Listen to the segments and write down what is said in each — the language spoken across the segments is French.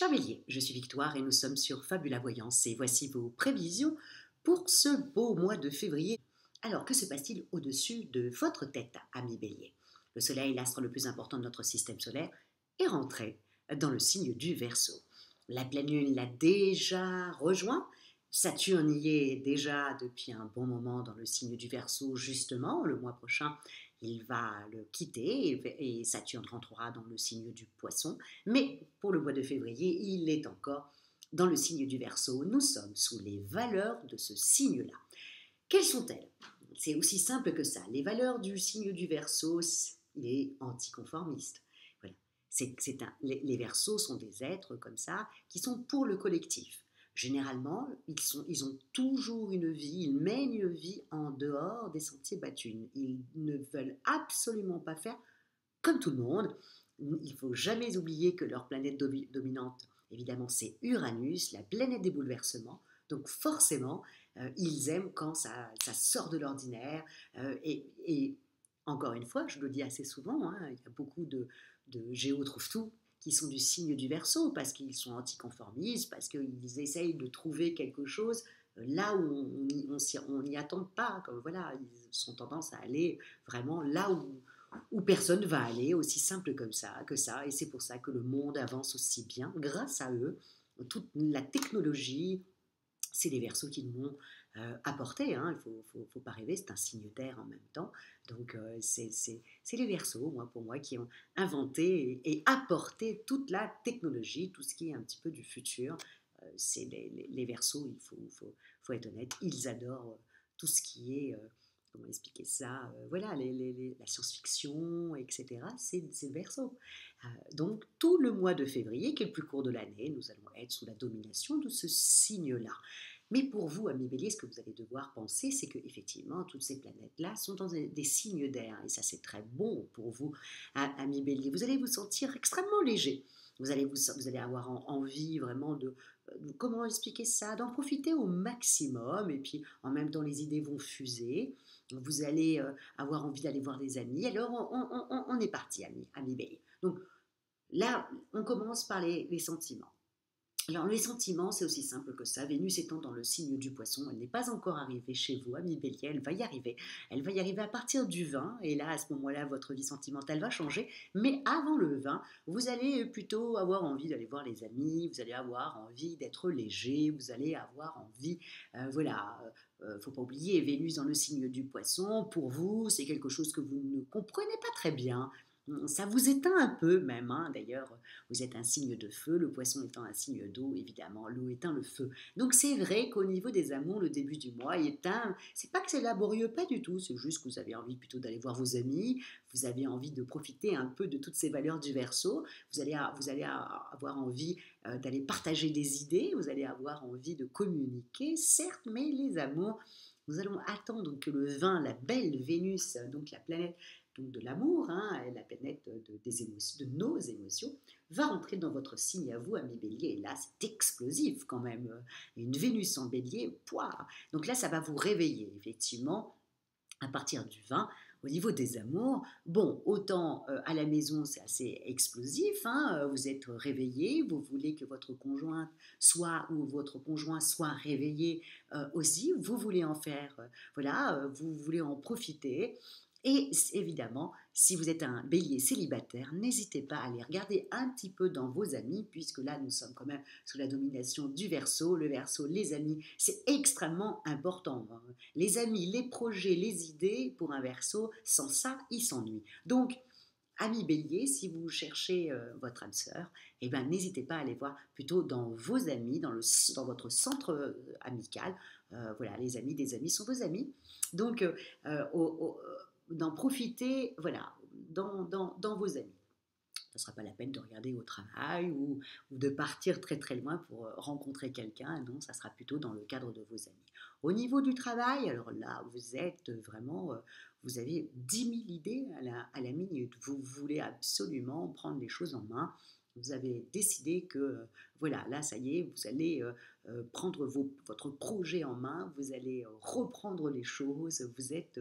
Cher Bélier, je suis Victoire et nous sommes sur Fabula Voyance et voici vos prévisions pour ce beau mois de février. Alors, que se passe-t-il au-dessus de votre tête, ami Bélier? Le Soleil, l'astre le plus important de notre système solaire, est rentré dans le signe du Verseau. La pleine lune l'a déjà rejoint. Saturne y est déjà depuis un bon moment dans le signe du Verseau, justement. Le mois prochain, il va le quitter et Saturne rentrera dans le signe du Poisson. Mais pour le mois de février, il est encore dans le signe du Verseau. Nous sommes sous les valeurs de ce signe-là. Quelles sont-elles? C'est aussi simple que ça. Les valeurs du signe du Verseau, il est anticonformiste. Voilà. Les Verseaux sont des êtres comme ça qui sont pour le collectif. Généralement, ils ont toujours une vie, ils mènent une vie en dehors des sentiers battus. Ils ne veulent absolument pas faire comme tout le monde. Il ne faut jamais oublier que leur planète dominante, évidemment, c'est Uranus, la planète des bouleversements. Donc forcément, ils aiment quand ça sort de l'ordinaire. Et encore une fois, je le dis assez souvent, hein, il y a beaucoup de géo-trouve-tout qui sont du signe du Verseau parce qu'ils sont anticonformistes, parce qu'ils essayent de trouver quelque chose là où on n'y attend pas. Comme, voilà, ils ont tendance à aller vraiment là où personne va aller, aussi simple comme ça, que ça. Et c'est pour ça que le monde avance aussi bien grâce à eux. Toute la technologie, c'est les Verseaux qui nous l'ont apporté. Hein. Il ne faut pas rêver, c'est un signe d'air en même temps. Donc c'est les Verseaux, pour moi, qui ont inventé et apporté toute la technologie, tout ce qui est un petit peu du futur. C'est les Verseaux, faut être honnête, ils adorent tout ce qui est comment expliquer ça, voilà, la science-fiction, etc., c'est le Verseau. Donc, tout le mois de février, qui est le plus court de l'année, nous allons être sous la domination de ce signe-là. Mais pour vous, amis Bélier, ce que vous allez devoir penser, c'est que effectivement, toutes ces planètes-là sont dans des signes d'air, et ça, c'est très bon pour vous, amis Bélier. Vous allez vous sentir extrêmement léger. Vous allez avoir envie vraiment comment expliquer ça, d'en profiter au maximum, et puis en même temps, les idées vont fuser. Vous allez avoir envie d'aller voir des amis. Alors, on est parti, amis Bélier. Donc, là, on commence par les sentiments. Alors, les sentiments, c'est aussi simple que ça. Vénus étant dans le signe du Poisson, elle n'est pas encore arrivée chez vous, ami Bélier, elle va y arriver. Elle va y arriver à partir du 20, et là, à ce moment-là, votre vie sentimentale va changer. Mais avant le 20, vous allez plutôt avoir envie d'aller voir les amis, vous allez avoir envie d'être léger, vous allez avoir envie, voilà, faut pas oublier, Vénus dans le signe du Poisson, pour vous, c'est quelque chose que vous ne comprenez pas très bien. Ça vous éteint un peu même, hein. D'ailleurs, vous êtes un signe de feu, le poisson étant un signe d'eau, évidemment, l'eau éteint le feu. Donc c'est vrai qu'au niveau des amours, le début du mois éteint, c'est pas que c'est laborieux, pas du tout, c'est juste que vous avez envie plutôt d'aller voir vos amis, vous avez envie de profiter un peu de toutes ces valeurs du Verseau, vous allez avoir envie d'aller partager des idées, vous allez avoir envie de communiquer, certes, mais les amours, nous allons attendre que le 20, la belle Vénus, donc la planète donc de l'amour, hein, la planète des émotions, de nos émotions, va rentrer dans votre signe à vous, ami Bélier. Et là, c'est explosif quand même. Une Vénus en Bélier, pouah. Donc là, ça va vous réveiller, effectivement, à partir du 20. Au niveau des amours, bon, autant à la maison, c'est assez explosif, hein, vous êtes réveillé, vous voulez que votre conjointe soit ou votre conjoint soit réveillé aussi, vous voulez en faire, voilà, vous voulez en profiter. Et évidemment, si vous êtes un bélier célibataire, n'hésitez pas à aller regarder un petit peu dans vos amis, puisque là, nous sommes quand même sous la domination du Verseau. Le Verseau, les amis, c'est extrêmement important, hein. Les amis, les projets, les idées, pour un Verseau, sans ça, il s'ennuie. Donc, amis bélier, si vous cherchez votre âme sœur, eh ben, n'hésitez pas à aller voir plutôt dans vos amis, dans votre centre amical. Voilà, les amis des amis sont vos amis. Donc, d'en profiter, voilà, dans vos amis. Ça ne sera pas la peine de regarder au travail ou de partir très très loin pour rencontrer quelqu'un. Non, ça sera plutôt dans le cadre de vos amis. Au niveau du travail, alors là, vous êtes vraiment, vous avez 10 000 idées à la minute. Vous voulez absolument prendre les choses en main. Vous avez décidé que, voilà, là, ça y est, vous allez prendre votre projet en main, vous allez reprendre les choses, vous êtes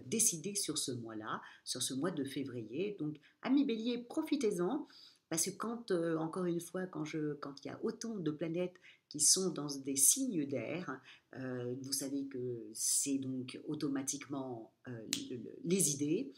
décidé sur ce mois-là, sur ce mois de février. Donc, amis bélier, profitez-en. Parce que quand, encore une fois, quand il y a autant de planètes qui sont dans des signes d'air, vous savez que c'est donc automatiquement les idées,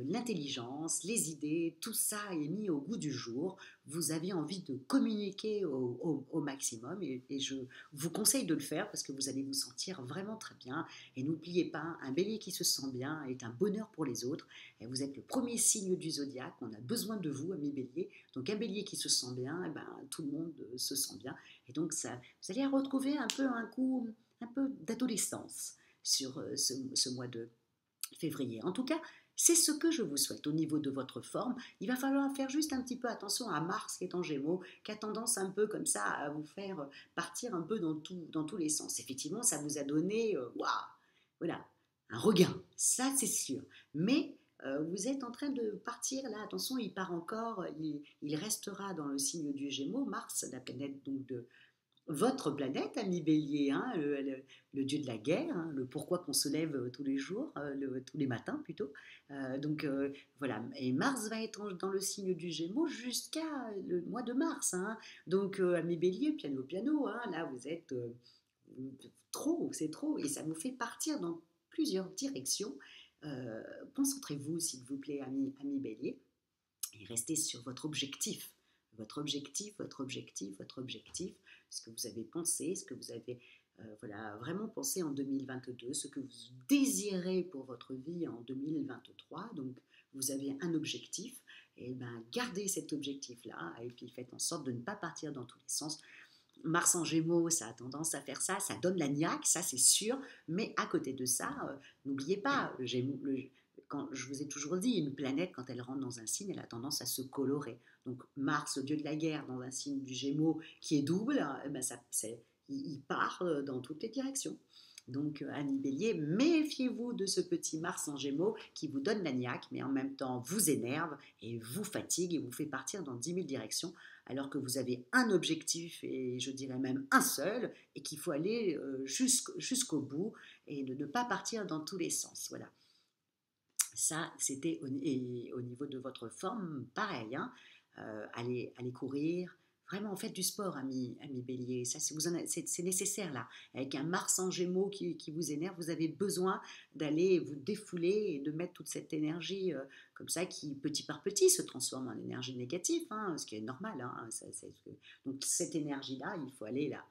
l'intelligence, les idées, tout ça est mis au goût du jour. Vous avez envie de communiquer au maximum et je vous conseille de le faire parce que vous allez vous sentir vraiment très bien. Et n'oubliez pas, un bélier qui se sent bien est un bonheur pour les autres. Et vous êtes le premier signe du zodiaque. On a besoin de vous, ami bélier. Donc un bélier qui se sent bien, eh ben, tout le monde se sent bien. Et donc ça, vous allez retrouver un peu un coup, un peu d'adolescence sur ce mois de février. En tout cas, c'est ce que je vous souhaite au niveau de votre forme. Il va falloir faire juste un petit peu attention à Mars qui est en Gémeaux, qui a tendance un peu comme ça à vous faire partir un peu dans tous les sens. Effectivement, ça vous a donné, waouh, voilà, un regain, ça c'est sûr. Mais vous êtes en train de partir là, attention, il part encore, il restera dans le signe du Gémeaux, Mars, la planète donc de votre planète, ami Bélier, hein, le dieu de la guerre, hein, le pourquoi qu'on se lève tous les jours, tous les matins plutôt. Voilà. Et Mars va être dans le signe du Gémeaux jusqu'à le mois de mars. Hein. Donc, ami Bélier, piano, piano, hein, là vous êtes trop, c'est trop, et ça vous fait partir dans plusieurs directions. Euh, Concentrez-vous, s'il vous plaît, ami Bélier, et restez sur votre objectif. Votre objectif, votre objectif, votre objectif, ce que vous avez pensé, ce que vous avez voilà, vraiment pensé en 2022, ce que vous désirez pour votre vie en 2023. Donc, vous avez un objectif, et ben, gardez cet objectif-là, et puis faites en sorte de ne pas partir dans tous les sens. Mars en Gémeaux, ça a tendance à faire ça, ça donne la niaque, ça c'est sûr, mais à côté de ça, n'oubliez pas, quand je vous ai toujours dit, une planète, quand elle rentre dans un signe, elle a tendance à se colorer. Donc Mars, dieu de la guerre, dans un signe du Gémeaux qui est double, eh ben il part dans toutes les directions. Donc, Annie Bélier, méfiez-vous de ce petit Mars en Gémeaux qui vous donne la niaque, mais en même temps vous énerve et vous fatigue et vous fait partir dans 10 000 directions, alors que vous avez un objectif, et je dirais même un seul, et qu'il faut aller jusqu'au bout et de ne pas partir dans tous les sens. Voilà. Ça, c'était au niveau de votre forme, pareil. Hein. Allez courir. Vraiment, faites du sport, ami Bélier. Ça, c'est nécessaire là. Avec un Mars en Gémeaux qui vous énerve, vous avez besoin d'aller vous défouler et de mettre toute cette énergie comme ça qui, petit par petit, se transforme en énergie négative, hein, ce qui est normal. Hein, donc, cette énergie-là, il faut aller là.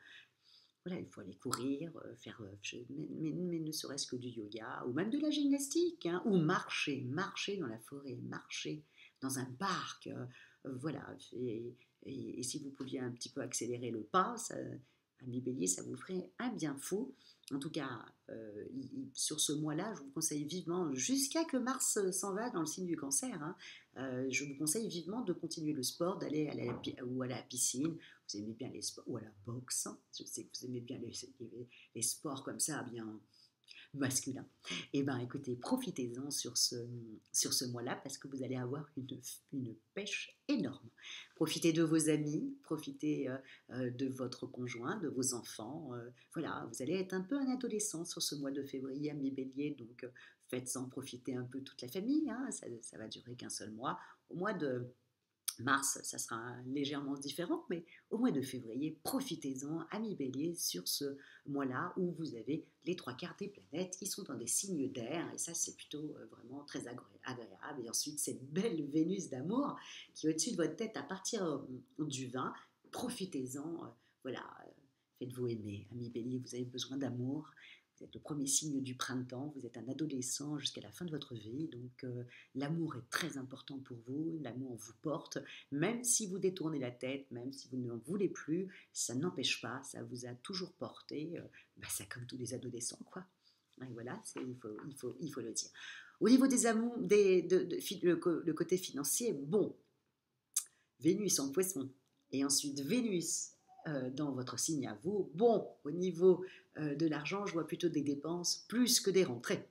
Voilà, il faut aller courir, faire, mais ne serait-ce que du yoga, ou même de la gymnastique, hein, ou marcher dans la forêt, marcher dans un parc, voilà. Et si vous pouviez un petit peu accélérer le pas, ça, ami Bélier, ça vous ferait un bien fou. En tout cas, sur ce mois-là, je vous conseille vivement, jusqu'à que Mars s'en va dans le signe du cancer, hein, je vous conseille vivement de continuer le sport, d'aller ou à la piscine. Vous aimez bien les sports, ou à la boxe, hein. Je sais que vous aimez bien les sports comme ça, bien masculins. Eh bien, écoutez, profitez-en sur ce mois-là parce que vous allez avoir une pêche énorme. Profitez de vos amis, profitez de votre conjoint, de vos enfants. Voilà, vous allez être un peu un adolescent sur ce mois de février, ami Bélier, donc faites-en profiter un peu toute la famille. Hein, ça va durer qu'un seul mois. Au mois de mars, ça sera légèrement différent, mais au mois de février, profitez-en, amis bélier, sur ce mois-là où vous avez les trois quarts des planètes qui sont dans des signes d'air, et ça c'est plutôt vraiment très agréable. Et ensuite, cette belle Vénus d'amour qui est au-dessus de votre tête à partir du 20, profitez-en, voilà, faites-vous aimer, amis bélier, vous avez besoin d'amour. Vous êtes le premier signe du printemps, vous êtes un adolescent jusqu'à la fin de votre vie, donc l'amour est très important pour vous, l'amour vous porte, même si vous détournez la tête, même si vous n'en voulez plus, ça n'empêche pas, ça vous a toujours porté, c'est comme tous les adolescents, quoi. Et voilà, il faut le dire. Au niveau des amours, le côté financier, bon, Vénus en poisson, et ensuite Vénus dans votre signe à vous, bon, au niveau de l'argent, je vois plutôt des dépenses plus que des rentrées.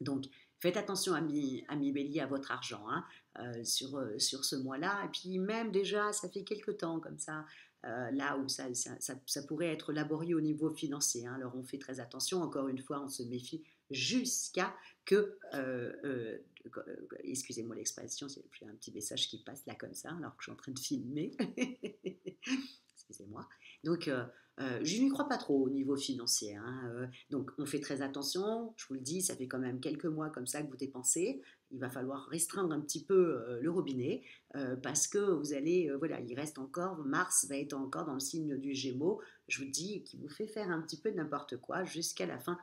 Donc, faites attention, ami Bélier, à votre argent hein, sur ce mois-là. Et puis même déjà, ça fait quelques temps comme ça, là où ça pourrait être laborieux au niveau financier, hein. Alors on fait très attention, encore une fois, on se méfie jusqu'à que, excusez-moi l'expression, j'ai un petit message qui passe là comme ça, alors que je suis en train de filmer. Excusez-moi. Donc, je n'y crois pas trop au niveau financier, hein. Donc, on fait très attention. Je vous le dis, ça fait quand même quelques mois comme ça que vous dépensez. Il va falloir restreindre un petit peu le robinet parce que vous allez, voilà, il reste encore, Mars va être encore dans le signe du Gémeaux. Je vous dis, qui vous fait faire un petit peu n'importe quoi jusqu'à la fin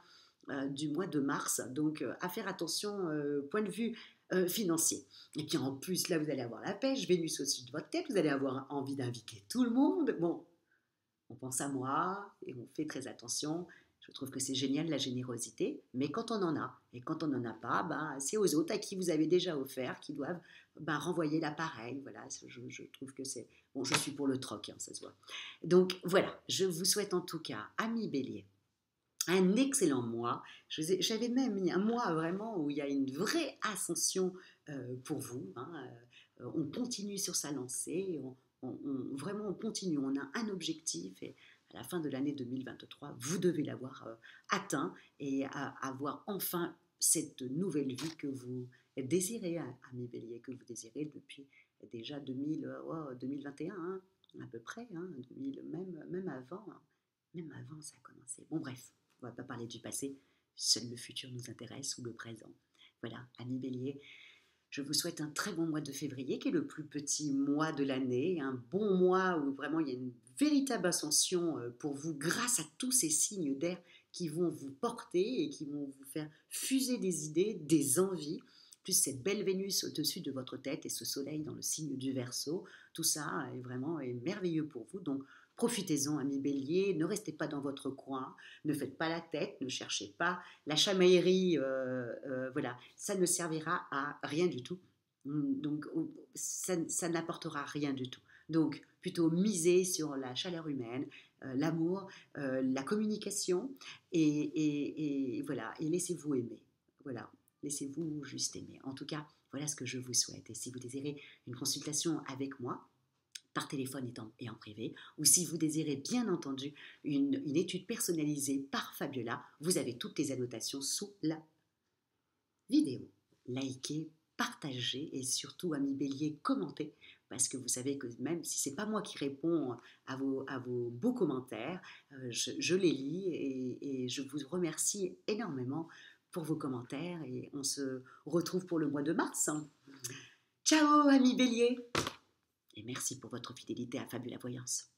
du mois de mars. Donc, à faire attention, point de vue financier. Et puis en plus, là, vous allez avoir la pêche, Vénus au-dessus de votre tête, vous allez avoir envie d'inviter tout le monde. Bon, on pense à moi et on fait très attention. Je trouve que c'est génial la générosité, mais quand on en a, et quand on n'en a pas, bah, c'est aux autres à qui vous avez déjà offert qui doivent bah, renvoyer l'appareil. Voilà, je trouve que c'est... Bon, je suis pour le troc, hein, ça se voit. Donc voilà, je vous souhaite en tout cas, amis Bélier, un excellent mois. J'avais même mis un mois vraiment où il y a une vraie ascension pour vous, hein. On continue sur sa lancée, vraiment on continue, on a un objectif et à la fin de l'année 2023, vous devez l'avoir atteint et avoir enfin cette nouvelle vie que vous désirez, ami Bélier, que vous désirez depuis déjà 2021, hein, à peu près, hein, 2000, même avant, hein. Même avant ça a commencé. Bon bref, on ne va pas parler du passé, seul le futur nous intéresse ou le présent. Voilà, ami Bélier, je vous souhaite un très bon mois de février, qui est le plus petit mois de l'année, un bon mois où vraiment il y a une véritable ascension pour vous grâce à tous ces signes d'air qui vont vous porter et qui vont vous faire fuser des idées, des envies, plus cette belle Vénus au-dessus de votre tête et ce soleil dans le signe du Verseau. Tout ça est vraiment merveilleux pour vous. Donc, profitez-en, amis Bélier, ne restez pas dans votre coin, ne faites pas la tête, ne cherchez pas la chamaillerie, voilà, ça ne servira à rien du tout. Donc, ça n'apportera rien du tout. Donc, plutôt miser sur la chaleur humaine, l'amour, la communication, et voilà, et laissez-vous aimer. Voilà, laissez-vous juste aimer. En tout cas, voilà ce que je vous souhaite. Et si vous désirez une consultation avec moi, par téléphone et en privé, ou si vous désirez bien entendu une étude personnalisée par Fabiola, vous avez toutes les annotations sous la vidéo. Likez, partagez et surtout, amis Bélier, commentez, parce que vous savez que même si ce n'est pas moi qui réponds à vos beaux commentaires, je les lis et je vous remercie énormément pour vos commentaires et on se retrouve pour le mois de mars. Ciao, amis Bélier! Et merci pour votre fidélité à Fabiola Voyance.